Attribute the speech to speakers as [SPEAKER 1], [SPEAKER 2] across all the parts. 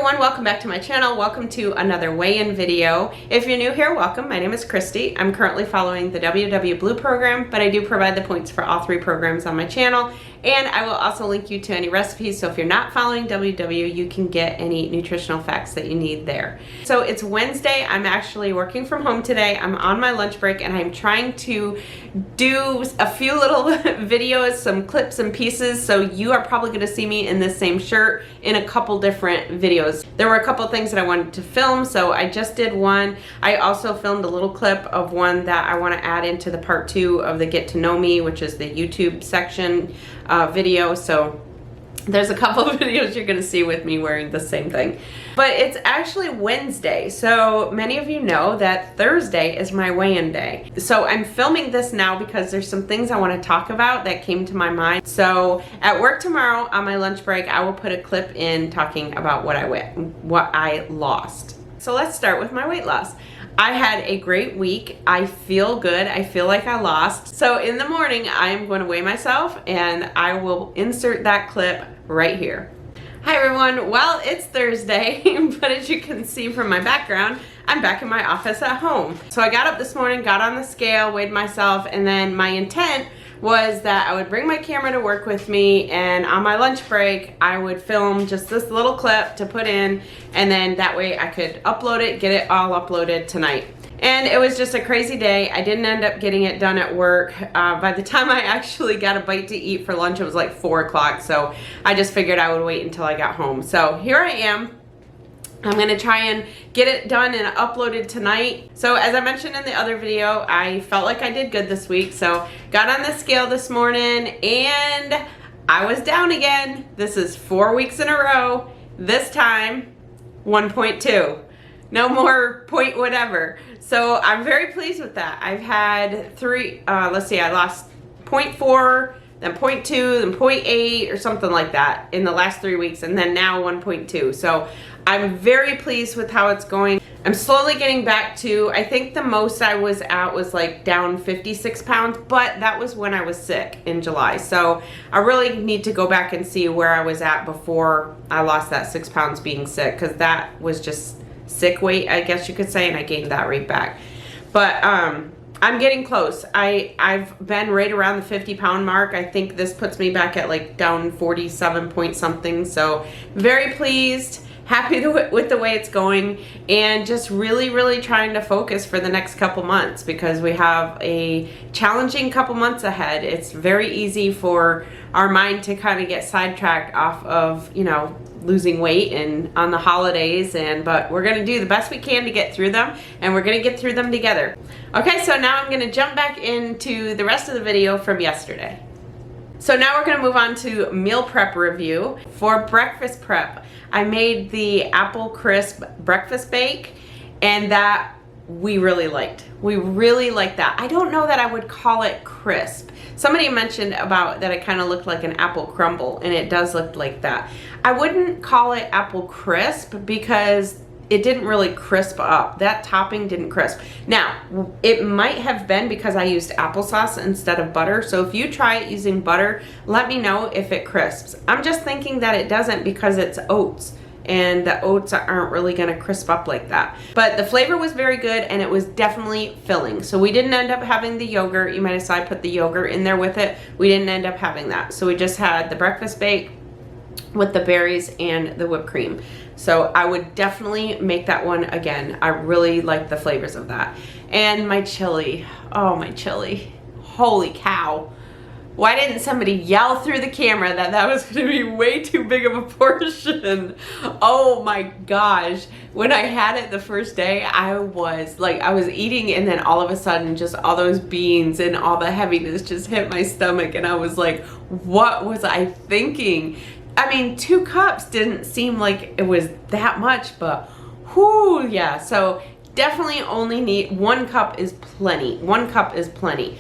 [SPEAKER 1] everyone, welcome back to my channel. Welcome to another weigh-in video. If you're new here, welcome. My name is Kristi. I'm currently following the WW Blue program, but I do provide the points for all three programs on my channel. And I will also link you to any recipes, so if you're not following WW, you can get any nutritional facts that you need there. So it's Wednesday. I'm actually working from home today. I'm on my lunch break and I'm trying to do a few little videos, some clips and pieces, so you are probably gonna see me in this same shirt in a couple different videos. There were a couple things that I wanted to film, so I just did one. I also filmed a little clip of one that I want to add into the part 2 of the Get to Know Me, which is the YouTube section video. So there's a couple of videos you're going to see with me wearing the same thing. But it's actually Wednesday, so many of you know that Thursday is my weigh-in day. So I'm filming this now because there's some things I want to talk about that came to my mind. So at work tomorrow on my lunch break, I will put a clip in talking about what I lost. So let's start with my weight loss. I had a great week. I feel good. I feel like I lost. So in the morning, I'm going to weigh myself and I will insert that clip right here. Hi everyone. Well, it's Thursday, but as you can see from my background, I'm back in my office at home. So I got up this morning, got on the scale, weighed myself, and then my intent was that I would bring my camera to work with me, and on my lunch break I would film just this little clip to put in, and then that way I could upload it, get it all uploaded tonight. And it was just a crazy day. I didn't end up getting it done at work. By the time I actually got a bite to eat for lunch, it was like 4 o'clock, so I just figured I would wait until I got home. So here I am. I'm gonna try and get it done and uploaded tonight. So as I mentioned in the other video, I felt like I did good this week. So got on the scale this morning and I was down again. This is 4 weeks in a row. This time, 1.2. No more point whatever. So I'm very pleased with that. I've had I lost 0.4, then 0.2, then 0.8 or something like that in the last 3 weeks, and then now 1.2. So I'm very pleased with how it's going. I'm slowly getting back to, I think the most I was at was like down 56 pounds, but that was when I was sick in July. So I really need to go back and see where I was at before I lost that 6 pounds being sick, because that was just sick weight, I guess you could say, and I gained that right back. But I'm getting close. I've been right around the 50-pound mark. I think this puts me back at like down 47 point something. So very pleased, happy with the way it's going, and just really trying to focus for the next couple months, because we have a challenging couple months ahead. It's very easy for our mind to kind of get sidetracked off of, you know, losing weight and on the holidays, but we're gonna do the best we can to get through them, and we're gonna get through them together. Okay, so now I'm gonna jump back into the rest of the video from yesterday. So now we're gonna move on to meal prep review. For breakfast prep, I made the apple crisp breakfast bake, and that we really liked. We really liked that. I don't know that I would call it crisp. Somebody mentioned about that it kind of looked like an apple crumble, and it does look like that. I wouldn't call it apple crisp because it didn't really crisp up. That topping didn't crisp. Now, it might have been because I used applesauce instead of butter. So if you try it using butter, let me know if it crisps. I'm just thinking that it doesn't because it's oats, and the oats aren't really gonna crisp up like that. But the flavor was very good, and it was definitely filling. So we didn't end up having the yogurt. You might have saw I put the yogurt in there with it. We didn't end up having that. So we just had the breakfast bake with the berries and the whipped cream. So I would definitely make that one again. I really like the flavors of that. And my chili, oh my chili, holy cow. Why didn't somebody yell through the camera that that was gonna be way too big of a portion? Oh my gosh. When I had it the first day, I was eating, and then all of a sudden just all those beans and all the heaviness just hit my stomach, and I was like, what was I thinking? I mean, 2 cups didn't seem like it was that much, but whoo, yeah. So definitely only need 1 cup is plenty. 1 cup is plenty.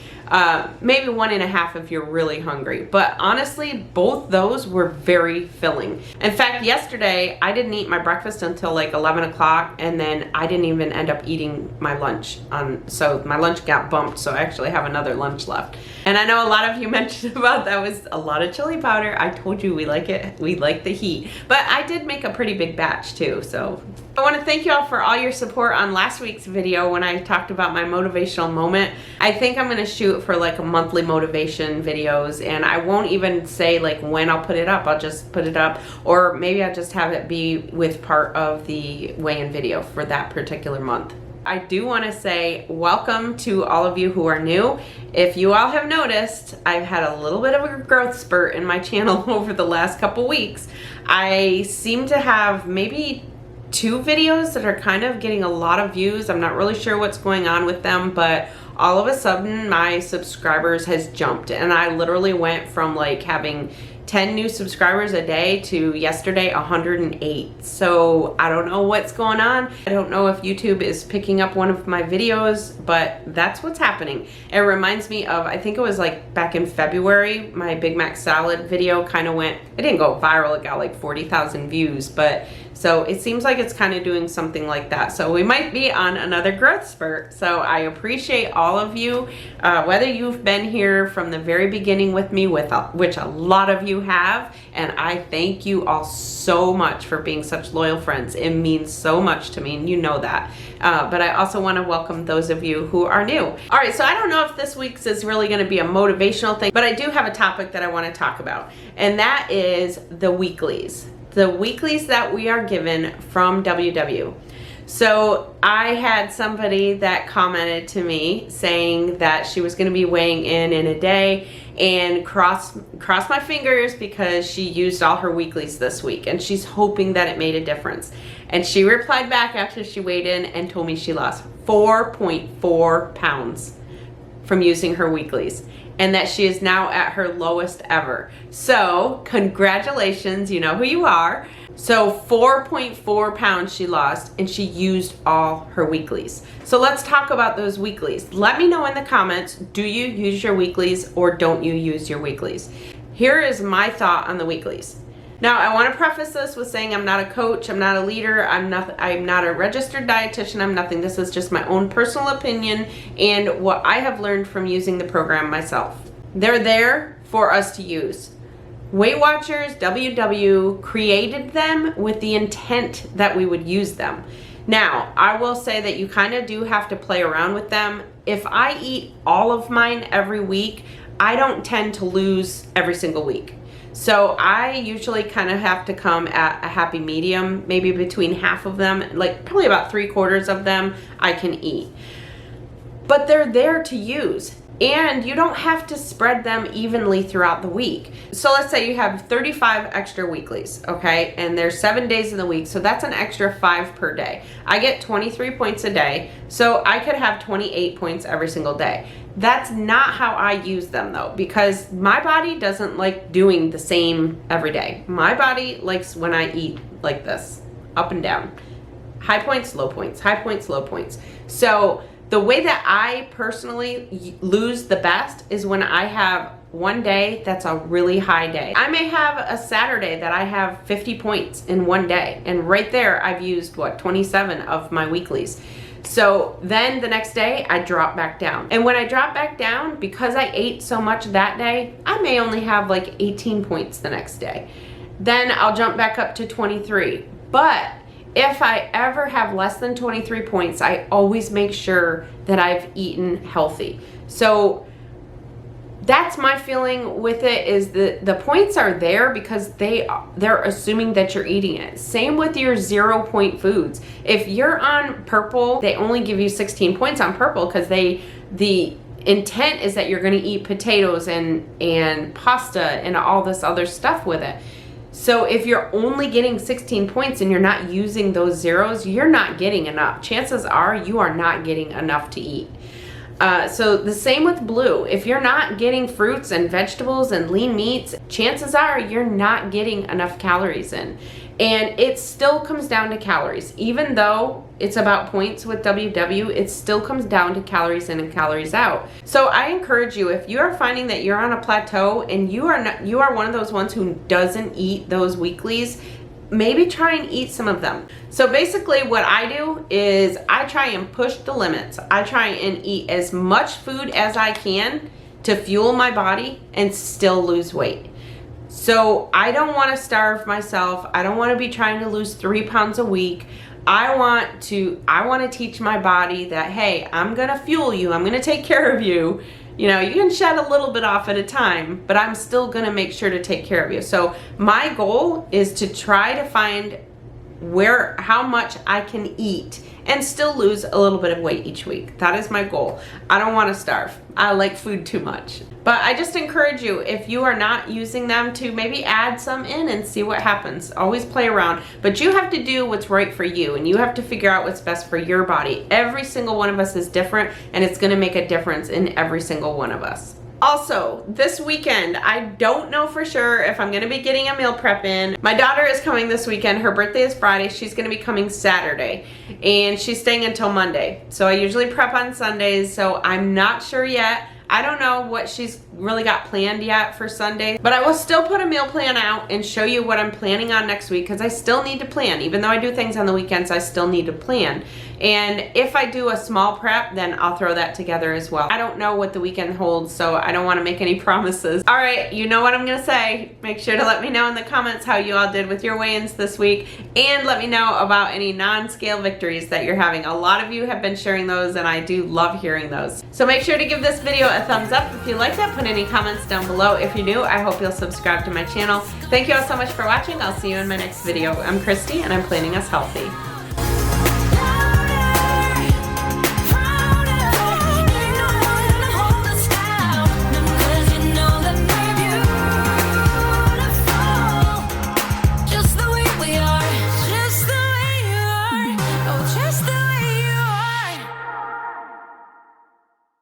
[SPEAKER 1] Maybe 1.5 if you're really hungry. But honestly, both those were very filling. In fact, yesterday I didn't eat my breakfast until like 11 o'clock, and then I didn't even end up eating my lunch. So my lunch got bumped, so I actually have another lunch left. And I know a lot of you mentioned about that was a lot of chili powder. I told you we like it. We like the heat. But I did make a pretty big batch too, so. I want to thank you all for all your support on last week's video when I talked about my motivational moment. I think I'm going to shoot for like a monthly motivation videos, and I won't even say like when I'll put it up. I'll just put it up, or maybe I'll just have it be with part of the weigh-in video for that particular month. I do want to say welcome to all of you who are new. If you all have noticed, I've had a little bit of a growth spurt in my channel over the last couple weeks. I seem to have maybe 2 videos that are kind of getting a lot of views. I'm not really sure what's going on with them, but all of a sudden my subscribers has jumped, and I literally went from like having 10 new subscribers a day to yesterday 108. So I don't know what's going on. I don't know if YouTube is picking up one of my videos, but that's what's happening. It reminds me of, I think it was like back in February, my Big Mac salad video kind of went, it didn't go viral, it got like 40,000 views, but so it seems like it's kind of doing something like that. So we might be on another growth spurt. So I appreciate all of you, whether you've been here from the very beginning with me, which a lot of you have, and I thank you all so much for being such loyal friends. It means so much to me, and you know that. But I also want to welcome those of you who are new. All right, so I don't know if this week's is really going to be a motivational thing, but I do have a topic that I want to talk about, and that is the weeklies. The weeklies that we are given from WW. So I had somebody that commented to me saying that she was going to be weighing in a day, and cross my fingers because she used all her weeklies this week and she's hoping that it made a difference. And she replied back after she weighed in and told me she lost 4.4 pounds from using her weeklies, and that she is now at her lowest ever. So congratulations, you know who you are. So 4.4 pounds she lost, and she used all her weeklies. So let's talk about those weeklies. Let me know in the comments, do you use your weeklies or don't you use your weeklies? Here is my thought on the weeklies. Now, I want to preface this with saying I'm not a coach, I'm not a leader, I'm not a registered dietitian, I'm nothing. This is just my own personal opinion and what I have learned from using the program myself. They're there for us to use. Weight Watchers, WW, created them with the intent that we would use them. Now, I will say that you kind of do have to play around with them. If I eat all of mine every week, I don't tend to lose every single week. So I usually kind of have to come at a happy medium, maybe between half of them, like probably about 3/4 of them I can eat. But they're there to use, and you don't have to spread them evenly throughout the week. So let's say you have 35 extra weeklies, okay? And there's 7 days in the week, so that's an extra 5 per day. I get 23 points a day, so I could have 28 points every single day. That's not how I use them though, because my body doesn't like doing the same every day. My body likes when I eat like this, up and down. High points, low points, high points, low points. So the way that I personally lose the best is when I have one day that's a really high day. I may have a Saturday that I have 50 points in one day, and right there I've used, what, 27 of my weeklies. So then the next day I drop back down. And when I drop back down, because I ate so much that day, I may only have like 18 points the next day. Then I'll jump back up to 23. But if I ever have less than 23 points, I always make sure that I've eaten healthy. So that's my feeling with it, is that the points are there because they're assuming that you're eating it. Same with your 0-point foods. If you're on purple, they only give you 16 points on purple because the intent is that you're going to eat potatoes and pasta and all this other stuff with it. So if you're only getting 16 points and you're not using those zeros, you're not getting enough. Chances are you are not getting enough to eat. So the same with blue. If you're not getting fruits and vegetables and lean meats, chances are you're not getting enough calories in. And it still comes down to calories. Even though it's about points with WW, it still comes down to calories in and calories out. So I encourage you, if you are finding that you're on a plateau and you are one of those ones who doesn't eat those weeklies, maybe try and eat some of them. So basically what I do is I try and push the limits. I try and eat as much food as I can to fuel my body and still lose weight. So I don't want to starve myself. I don't want to be trying to lose 3 pounds a week. I want to teach my body that, hey, I'm going to fuel you. I'm going to take care of you. You know, you can shed a little bit off at a time, but I'm still going to make sure to take care of you. So my goal is to try to find how much I can eat and still lose a little bit of weight each week. That is my goal. I don't want to starve. I like food too much. But I just encourage you, if you are not using them, to maybe add some in and see what happens. Always play around. But you have to do what's right for you, and you have to figure out what's best for your body. Every single one of us is different, and it's going to make a difference in every single one of us. Also, this weekend, I don't know for sure if I'm going to be getting a meal prep in. My daughter is coming this weekend. Her birthday is Friday. She's going to be coming Saturday, and she's staying until Monday. So I usually prep on Sundays, so I'm not sure yet. I don't know what she's really got planned yet for Sunday, but I will still put a meal plan out and show you what I'm planning on next week, because I still need to plan. Even though I do things on the weekends, I still need to plan. And if I do a small prep, then I'll throw that together as well. I don't know what the weekend holds, so I don't want to make any promises. All right, you know what I'm gonna say. Make sure to let me know in the comments how you all did with your weigh-ins this week, and let me know about any non-scale victories that you're having. A lot of you have been sharing those, and I do love hearing those. So make sure to give this video a thumbs up if you liked it. Put any comments down below. If you're new, I hope you'll subscribe to my channel. Thank you all so much for watching. I'll see you in my next video. I'm Kristi, and I'm Planning Us Healthy.